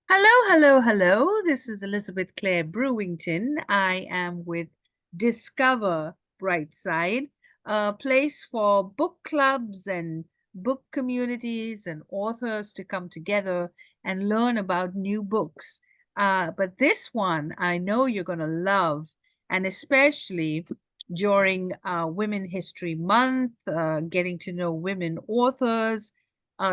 Hello, hello, hello. This is Elizabeth Clare Brewington. I am with Discover Brightside, a place for book clubs and book communities and authors to come together and learn about new books. But this one I know you're going to love, and especially during Women History Month, getting to know women authors,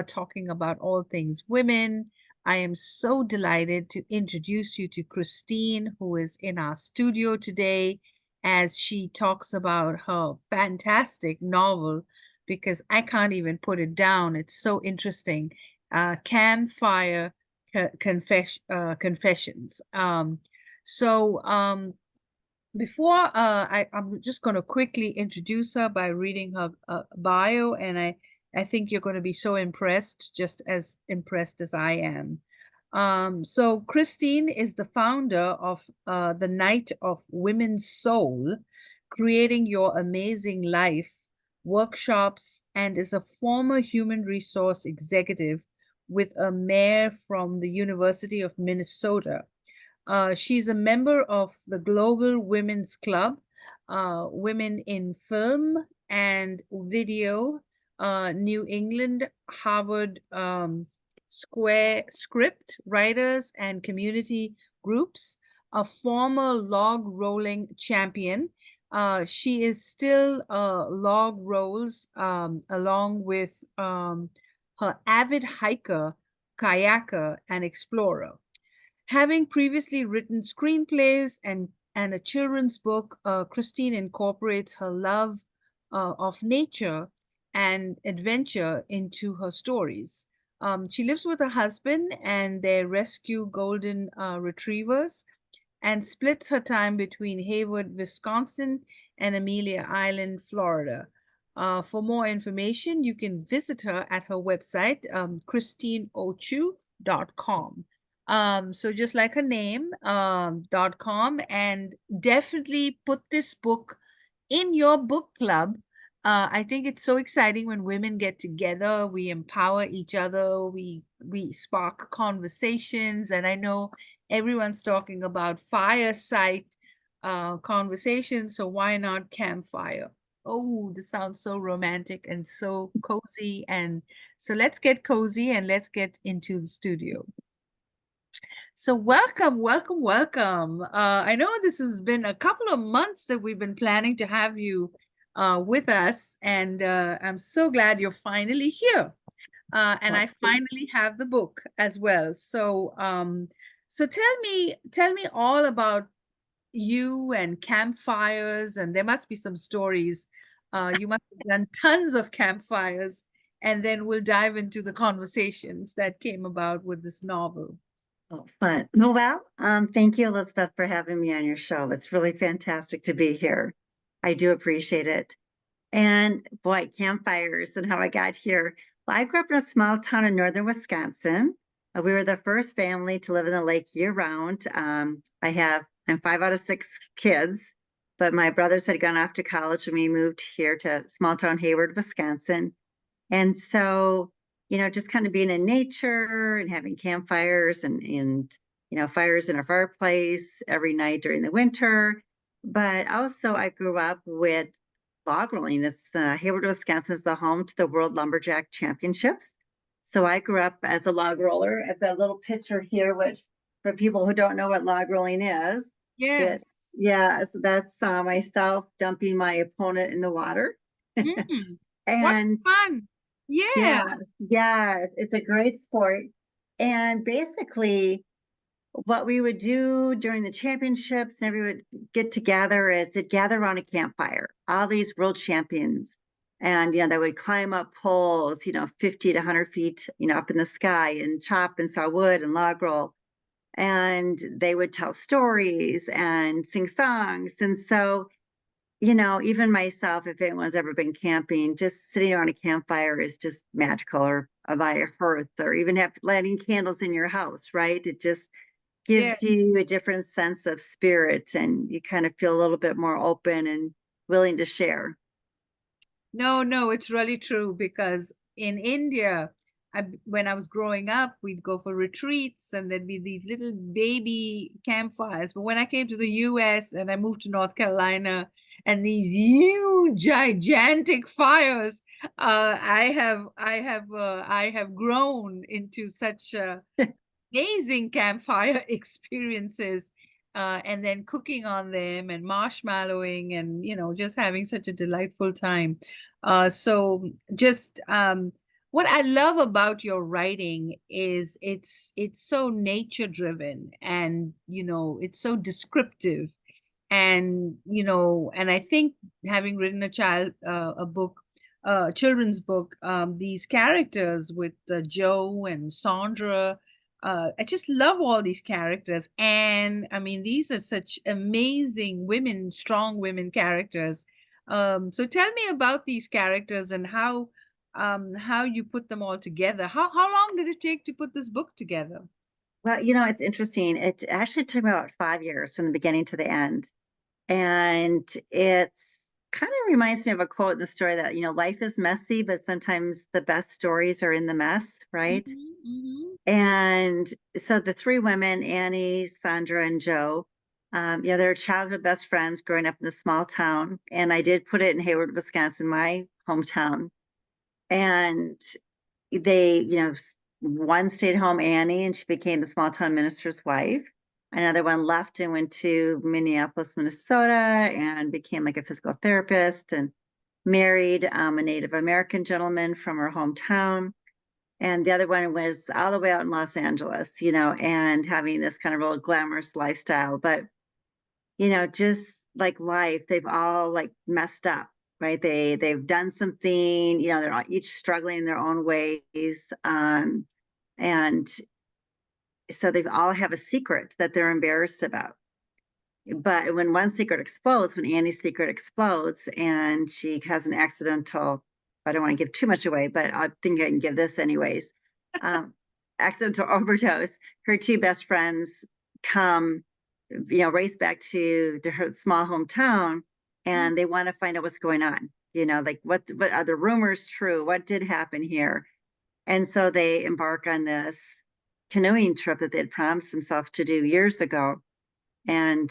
talking about all things women. I am so delighted to introduce you to Kristine, who is in our studio today as she talks about her fantastic novel, because I can't even put it down. It's so interesting. Campfire Confessions. Before I'm just going to quickly introduce her by reading her bio, and I think you're going to be so impressed, just as impressed as I am. So Kristine is the founder of the Night of Women's Soul, Creating Your Amazing Life workshops, and is a former human resource executive with a mayor from the University of Minnesota. She's a member of the Global Women's Club, Women in Film and Video, New England, Harvard Square Script Writers and Community Groups, a former log rolling champion. She is still log rolls along with her avid hiker, kayaker, and explorer. Having previously written screenplays and a children's book, Kristine incorporates her love of nature and adventure into her stories. She lives with her husband and they rescue golden retrievers and splits her time between Hayward, Wisconsin and Amelia Island, Florida. For more information, you can visit her at her website, KristineOchu.com. So just like her name, .com, and definitely put this book in your book club. I think it's so exciting when women get together, we empower each other, we spark conversations, and I know everyone's talking about fireside conversations, so why not campfire? Oh, this sounds so romantic and so cozy, and so let's get cozy and let's get into the studio. So welcome, welcome, welcome. I know this has been a couple of months that we've been planning to have you with us, and I'm so glad you're finally here. And I finally have the book as well. So tell me all about you and campfires, and there must be some stories. You must have done tons of campfires, and then we'll dive into the conversations that came about with this novel. Oh, fun. Well, thank you, Elizabeth, for having me on your show. It's really fantastic to be here. I do appreciate it. And boy, campfires and how I got here. Well, I grew up in a small town in northern Wisconsin. We were the first family to live in the lake year round. I'm 5 out of 6 kids, but my brothers had gone off to college when we moved here to small town Hayward, Wisconsin. And so, just kind of being in nature and having campfires and fires in a fireplace every night during the winter. But also, I grew up with log rolling. Hayward, Wisconsin is the home to the World Lumberjack Championships. So I grew up as a log roller. I've got a little picture here, which for people who don't know what log rolling is, Yes. that's myself dumping my opponent in the water. What And fun. Yeah. yeah, it's a great sport. And basically, what we would do during the championships and everyone would get together is they'd gather around a campfire, all these world champions. And, they would climb up poles, 50 to 100 feet, up in the sky and chop and saw wood and log roll. And they would tell stories and sing songs. And so, even myself, if anyone's ever been camping, just sitting around a campfire is just magical, or by a hearth, or even lighting candles in your house, right? It just gives Yes. you a different sense of spirit and you kind of feel a little bit more open and willing to share. No, no, it's really true because in India, when I was growing up, we'd go for retreats and there'd be these little baby campfires. But when I came to the US and I moved to North Carolina and these huge, gigantic fires, I have grown into such amazing campfire experiences, and then cooking on them and marshmallowing and, just having such a delightful time. So just what I love about your writing is it's so nature driven, and it's so descriptive, and and I think having written a book, children's book, these characters with Joe and Sandra, I just love all these characters. And I mean, these are such amazing women, strong women characters. So tell me about these characters and how you put them all together. How long did it take to put this book together? Well, it's interesting. It actually took me about 5 years from the beginning to the end. And it's kind of reminds me of a quote in the story that, life is messy, but sometimes the best stories are in the mess, right? Mhm, mhm. And so the three women, Annie, Sandra, and Joe, they're childhood best friends growing up in a small town. And I did put it in Hayward, Wisconsin, my hometown. And they, one stayed home, Annie, and she became the small town minister's wife. Another one left and went to Minneapolis, Minnesota, and became like a physical therapist and married a Native American gentleman from her hometown. And the other one was all the way out in Los Angeles, and having this kind of real glamorous lifestyle. But, just like life, they've all like messed up, right? They've done something, they're all each struggling in their own ways. And so they all have a secret that they're embarrassed about. But when one secret explodes, when Annie's secret explodes and she has an accidental, I don't want to give too much away, but I think I can give this anyways. Um, Accidental overdose, her two best friends come, race back to her small hometown, and they want to find out what's going on. Like what are the rumors true? What did happen here? And so they embark on this canoeing trip that they had promised themselves to do years ago. And,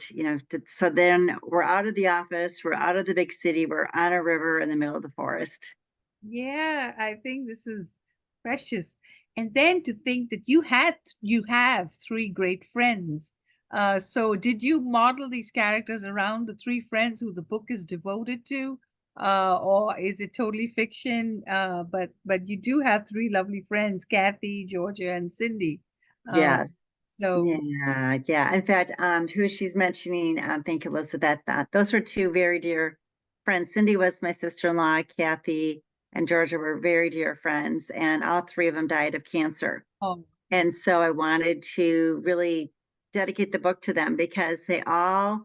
so then we're out of the office, we're out of the big city, we're on a river in the middle of the forest. Yeah, I think this is precious. And then to think that you have three great friends. So did you model these characters around the three friends who the book is devoted to? Or is it totally fiction? But you do have three lovely friends, Kathy, Georgia, and Cindy. Uh, Yes. so Yeah. Yeah. In fact, who she's mentioning, thank you, Elizabeth. Those were two very dear friends. Cindy was my sister-in-law, Kathy and Georgia were very dear friends, and all three of them died of cancer. oh, And so I wanted to really dedicate the book to them because they all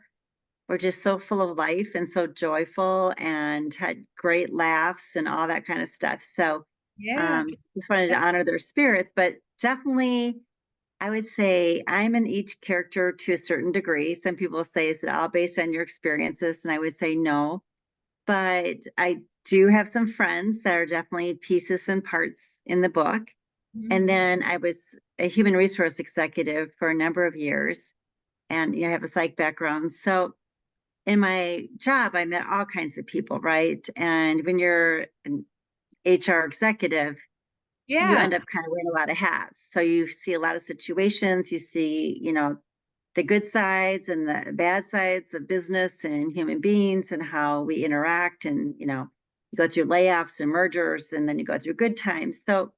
were just so full of life and so joyful and had great laughs and all that kind of stuff. So yeah. just wanted to honor their spirits, but definitely I would say I'm in each character to a certain degree. Some people say, is it all based on your experiences? And I would say no, but I do have some friends that are definitely pieces and parts in the book. And Mhm. then I was a human resource executive for a number of years and I have a psych background. So in my job, I met all kinds of people, right? And when you're an HR executive, you end Yeah. up kind of wearing a lot of hats. So you see a lot of situations, you see, the good sides and the bad sides of business and human beings and how we interact. And, you go through layoffs and mergers and then you go through good times. So,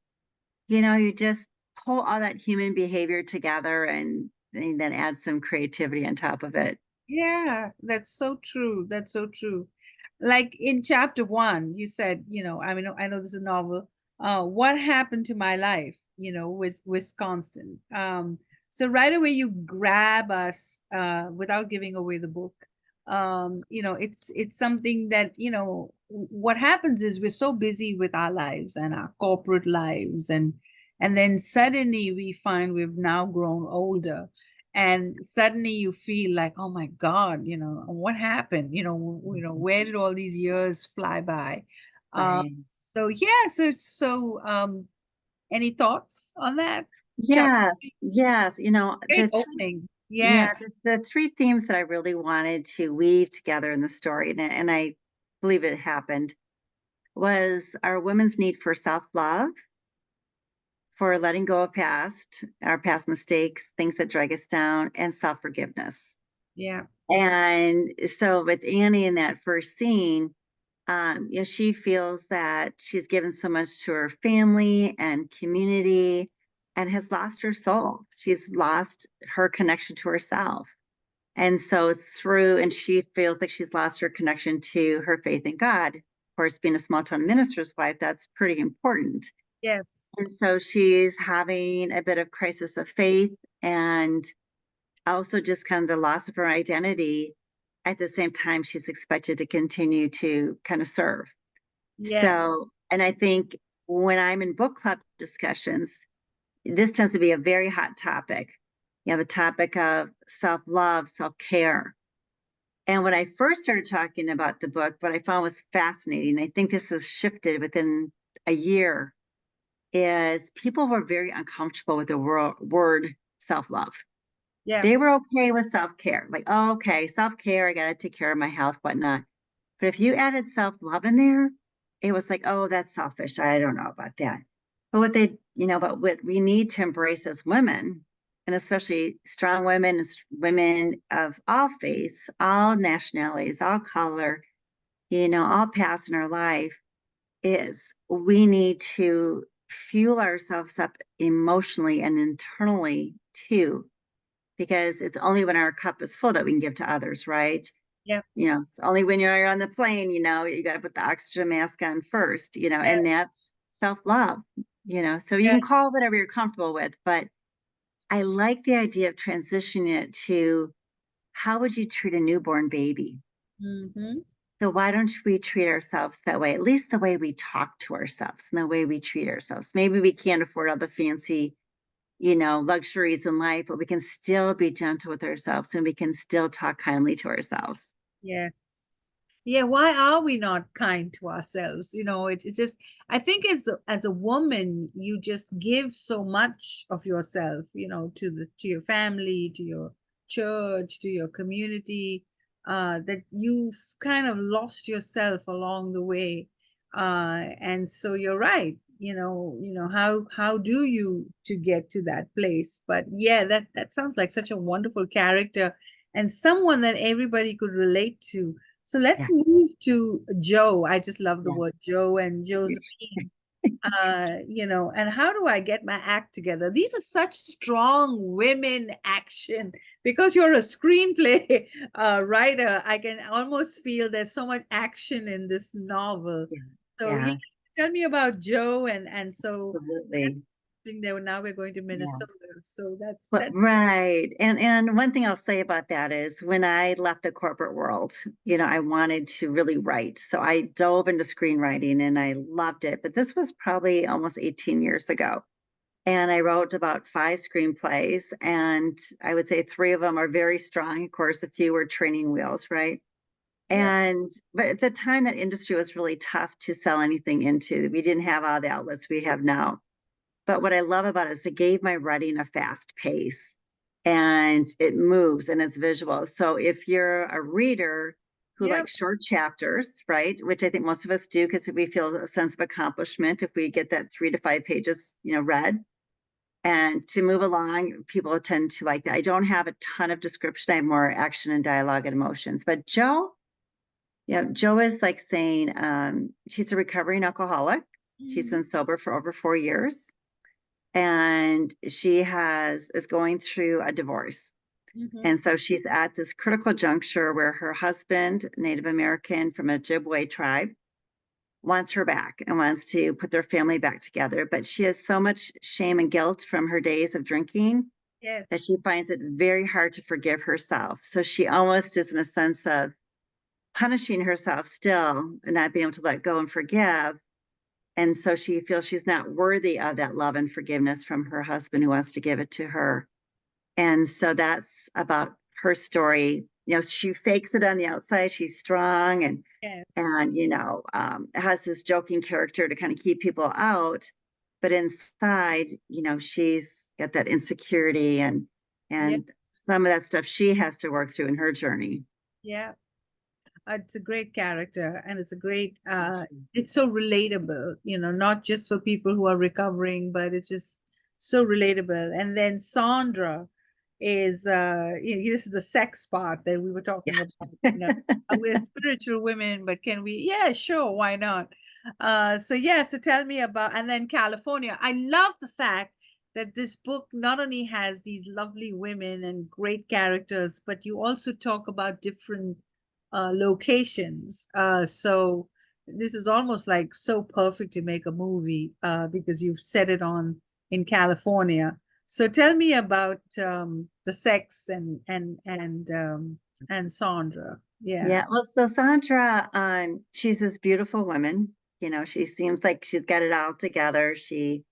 you just pull all that human behavior together and then add some creativity on top of it. Yeah, that's so true. That's so true. Like in chapter one, you said, I know this is a novel. What happened to my life, with Wisconsin. So right away you grab us without giving away the book. It's something that, what happens is we're so busy with our lives and our corporate lives, and then suddenly we find we've now grown older, and suddenly you feel like, oh my God, what happened, where did all these years fly by? Right. So yeah, so Any thoughts on that? Chapter Yes, yes. great opening. Yeah, Yeah, the three themes that I really wanted to weave together in the story, and I believe it happened, was our women's need for self-love, for letting go of our past mistakes, things that drag us down, and self-forgiveness. yeah, And so with Annie in that first scene, she feels that she's given so much to her family and community and has lost her soul. She's lost her connection to herself. And so it's through, and she feels like she's lost her connection to her faith in God. Of course, being a small town minister's wife, that's pretty important. yes, And so she's having a bit of crisis of faith and also just kind of the loss of her identity. At the same time, she's expected to continue to kind of serve. yeah, So, and I think when I'm in book club discussions, this tends to be a very hot topic. The topic of self love, self care. And when I first started talking about the book, what I found was fascinating, I think this has shifted within a year, is people were very uncomfortable with the word self love. yeah, They were okay with self care, like, oh, okay, self care, I got to take care of my health, whatnot. But if you added self love in there, it was like, oh, that's selfish. I don't know about that. But what we need to embrace as women, and especially strong women, women of all faiths, all nationalities, all color, all paths in our life, is we need to fuel ourselves up emotionally and internally too, because it's only when our cup is full that we can give to others, right? yeah, It's only when you're on the plane, you got to put the oxygen mask on first, yeah, and that's self love, so you yeah. can call it whatever you're comfortable with. But I like the idea of transitioning it to how would you treat a newborn baby? Mm-hmm. So why don't we treat ourselves that way? At least the way we talk to ourselves and the way we treat ourselves. Maybe we can't afford all the fancy, luxuries in life, but we can still be gentle with ourselves and we can still talk kindly to ourselves. Yes. Yeah, why are we not kind to ourselves? It's just I think as a woman, you just give so much of yourself, to your family, to your church, to your community, that you've kind of lost yourself along the way. And so you're right. How do you to get to that place? But yeah, that sounds like such a wonderful character and someone that everybody could relate to. So let's Yeah. move to Joe. I just love the Yeah. word Joe and Josephine. And how do I get my act together? These are such strong women action because you're a screenplay writer. I can almost feel there's so much action in this novel. Yeah. So yeah, Yeah. tell me about Joe and so that's Absolutely. thing there. Now we're going to Yeah. Minnesota. So that's But that's right. And one thing I'll say about that is when I left the corporate world, I wanted to really write. So I dove into screenwriting and I loved it. But this was probably almost 18 years ago. And I wrote about 5 screenplays, and I would say 3 of them are very strong. Of course, a few were training wheels, right? yeah, But at the time, that industry was really tough to sell anything into. We didn't have all the outlets we have now. But what I love about it is it gave my writing a fast pace and it moves and it's visual. So if you're a reader who yeah, likes short chapters, right, which I think most of us do because we feel a sense of accomplishment if we get that 3 to 5 pages, read. And to move along, people tend to like that. I don't have a ton of description. I have more action and dialogue and emotions. But Joe is like saying she's a recovering alcoholic. She's mhm, been sober for over 4 years and she is going through a divorce. mhm, And so she's at this critical juncture where her husband, Native American from a Ojibwe tribe, wants her back and wants to put their family back together. But she has so much shame and guilt from her days of drinking that yes, she finds it very hard to forgive herself. So she almost is in a sense of punishing herself still and not being able to let go and forgive. And so she feels she's not worthy of that love and forgiveness from her husband who wants to give it to her. And so that's about her story. She fakes it on the outside. She's strong yes, and has this joking character to kind of keep people out. but inside, she's got that insecurity Yeah, and some of that stuff she has to work through in her journey. yeah. It's a great character, and it's a great it's so relatable, not just for people who are recovering, but it's just so relatable. And then Sandra is this is the sex part that we were talking about. Yeah. We're spiritual women, but can we, yeah, sure, why not? So yeah, so tell me about, and then California. I love the fact that this book not only has these lovely women and great characters, but you also talk about different locations. So this is almost like so perfect to make a movie because you've set it on in California. So tell me about the sex and Sandra. Yeah. Yeah. Well, so Sandra, she's this beautiful woman. She seems like she's got it all together. She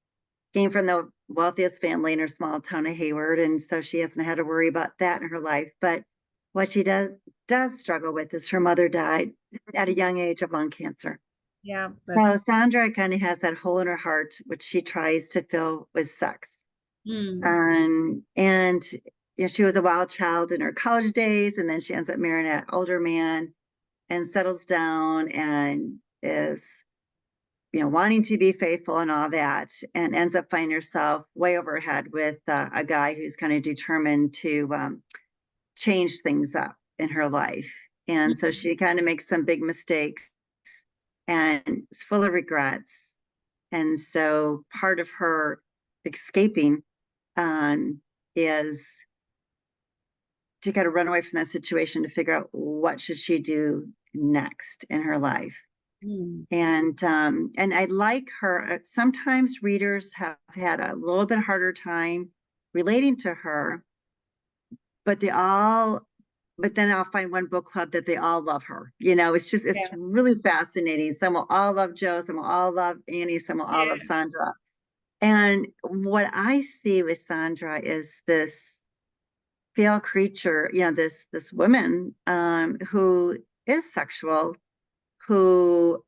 came from the wealthiest family in her small town of Hayward, and so she hasn't had to worry about that in her life. But what she does struggle with is her mother died at a young age of lung cancer. Yeah, that's So Sandra kind of has that hole in her heart, which she tries to fill with sex. mm, And she was a wild child in her college days, and then she ends up marrying an older man and settles down and is wanting to be faithful and all that, and ends up finding herself way over her head with a guy who's kind of determined to change things up in her life. And so mm, she kind of makes some big mistakes and is full of regrets. And so part of her escaping is to kind of run away from that situation to figure out what should she do next in her life. mm. And I like her. Sometimes readers have had a little bit harder time relating to her, but they all but then I'll find one book club that they all love her. It's Yeah, really fascinating. Some will all love Jo, some will all love Annie, some will all love yeah, Sandra. And what I see with Sandra is this pale creature, this woman who is sexual, who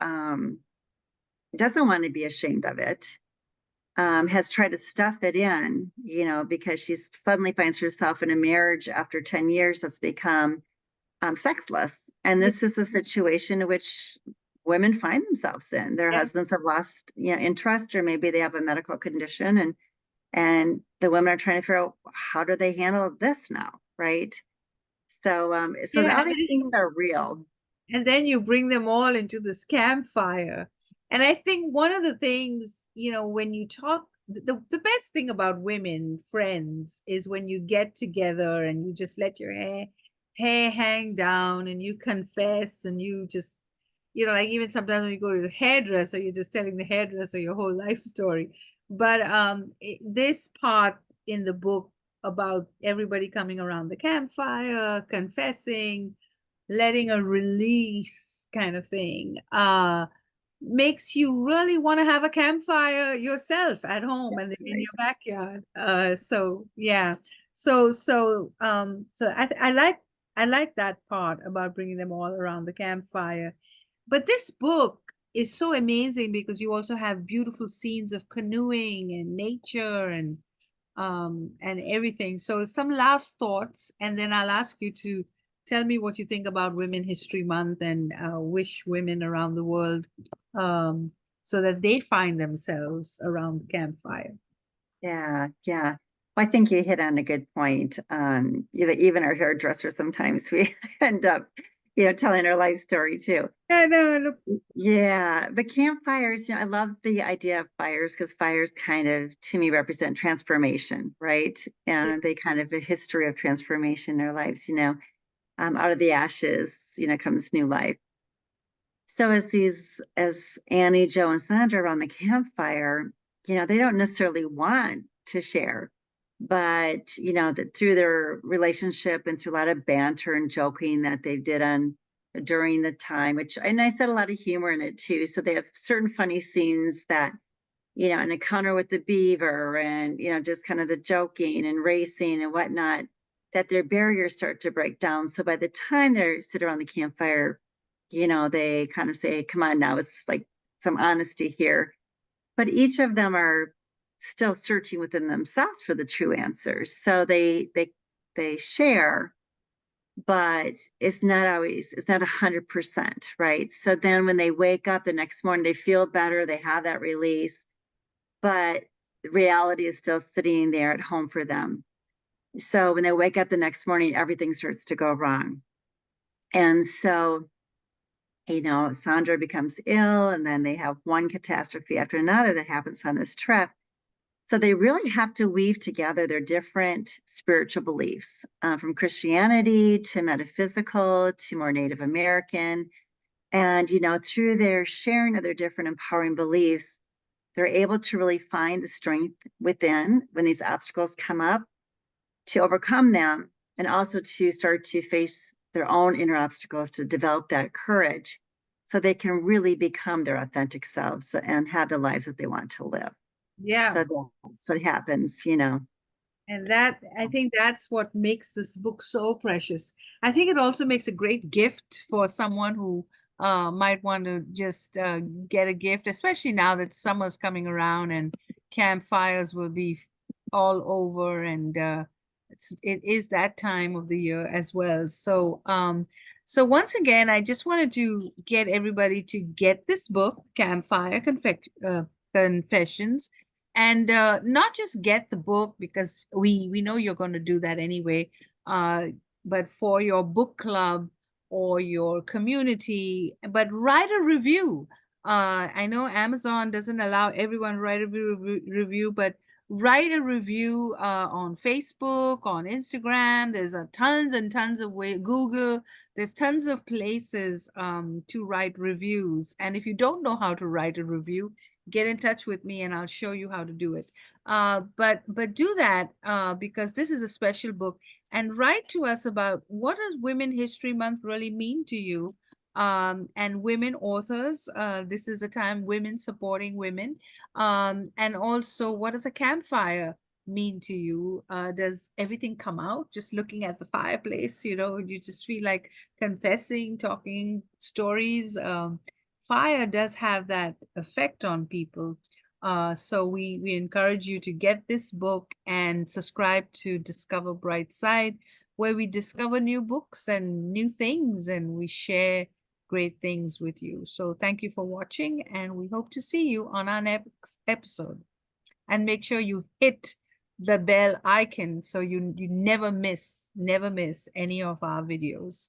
doesn't want to be ashamed of it, has tried to stuff it in, because she suddenly finds herself in a marriage after 10 years that's become sexless. And yeah, this is a situation in which women find themselves in. Their yeah. husbands have lost, interest, or maybe they have a medical condition, and the women are trying to figure out how do they handle this now, right? So Yeah, all these things are real. and then you bring them all into this campfire. And I think one of the things, when you talk, the best thing about women friends is when you get together and you just let your hair hang down and you confess and you just, like even sometimes when you go to the hairdresser, you're just telling the hairdresser your whole life story. But this part in the book about everybody coming around the campfire, confessing, letting a release kind of thing makes you really want to have a campfire yourself at home and That's in right. your backyard. So yeah, so I like that part about bringing them all around the campfire. But this book is so amazing because you also have beautiful scenes of canoeing and nature and everything. So some last thoughts, and then I'll ask you to tell me what you think about Women History Month and wish women around the world um, so that they find themselves around the campfire. Yeah, yeah. Well, I think you hit on a good point. Even our hairdresser, sometimes we end up, telling our life story too. Yeah, no, look, Yeah, but campfires, I love the idea of fires because fires kind of, to me, represent transformation, right? And they kind of a history of transformation in our lives, out of the ashes, comes new life. So as Annie, Jo, and Sandra are on the campfire, they don't necessarily want to share, but that through their relationship and through a lot of banter and joking that they did on during the time, and I said a lot of humor in it too. So they have certain funny scenes that, an encounter with the beaver and, just kind of the joking and racing and whatnot, that their barriers start to break down. So by the time they sit around the campfire, they kind of say, come on now, it's like some honesty here. but each of them are still searching within themselves for the true answers. So they share, but it's not 100%, right? So then when they wake up the next morning, they feel better, they have that release, but reality is still sitting there at home for them. So when they wake up the next morning, everything starts to go wrong. And so, Sandra becomes ill, and then they have one catastrophe after another that happens on this trip. So they really have to weave together their different spiritual beliefs, from Christianity to metaphysical to more Native American. And, through their sharing of their different empowering beliefs, they're able to really find the strength within when these obstacles come up to overcome them, and also to start to face their own inner obstacles, to develop that courage so they can really become their authentic selves and have the lives that they want to live. Yeah. So that's what happens, And that, I think that's what makes this book so precious. I think it also makes a great gift for someone who might want to just get a gift, especially now that summer's coming around and campfires will be all over, and it is that time of the year as well. So once again, I just wanted to get everybody to get this book, Campfire Confessions, and not just get the book because we know you're going to do that anyway, but for your book club or your community, but write a review. I know Amazon doesn't allow everyone to write a review, but write a review on Facebook, on Instagram. There's tons and tons of Google. There's tons of places to write reviews. And if you don't know how to write a review, get in touch with me and I'll show you how to do it. But do that because this is a special book, and write to us about what does Women History Month really mean to you, and women authors. This is a time women supporting women, and also what does a campfire mean to you? Does everything come out just looking at the fireplace? You just feel like confessing, talking stories. Fire does have that effect on people. So we encourage you to get this book and subscribe to Discover Brightside, where we discover new books and new things, and we share great things with you. So thank you for watching, and we hope to see you on our next episode. And make sure you hit the bell icon so you never miss any of our videos.